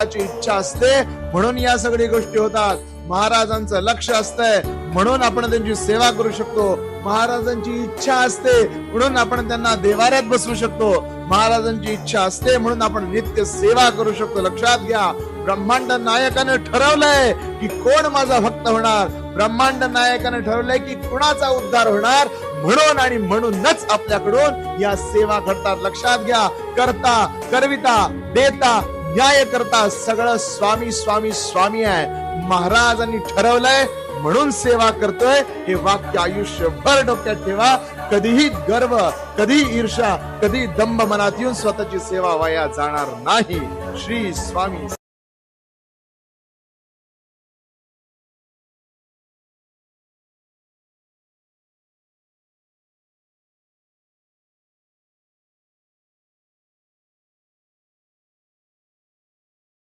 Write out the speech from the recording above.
ची इच्छा असते म्हणून या सगळ्या गोष्टी होतात. महाराजांचं लक्ष असतंय म्हणून आपण त्यांची सेवा करू शकतो. महाराजांची इच्छा असते म्हणून आपण त्यांना देवाऱ्यात बसवू शकतो. महाराजांची इच्छा असते म्हणून आपण नित्य सेवा करू शकतो. लक्षात घ्या, ब्रह्मांड नायकाने ठरवलंय की कोण माझा भक्त होणार. ब्रह्मांड नायकाने ठरवलंय की कुणाचा उद्धार होणार, म्हणून आणि म्हणूनच आपल्याकडून या सेवा घडतात. लक्षात घ्या, करता करविता देता न्याय करता सगळं स्वामी स्वामी स्वामी आहे. महाराजांनी ठरवलंय म्हणून सेवा करतोय. हे वाक्य आयुष्यभर डोक्यात ठेवा. कधीही गर्व, कधी ईर्ष्या, कधी दंभ मनात येऊन स्वतःची सेवा वाया जाणार नाही. श्री स्वामी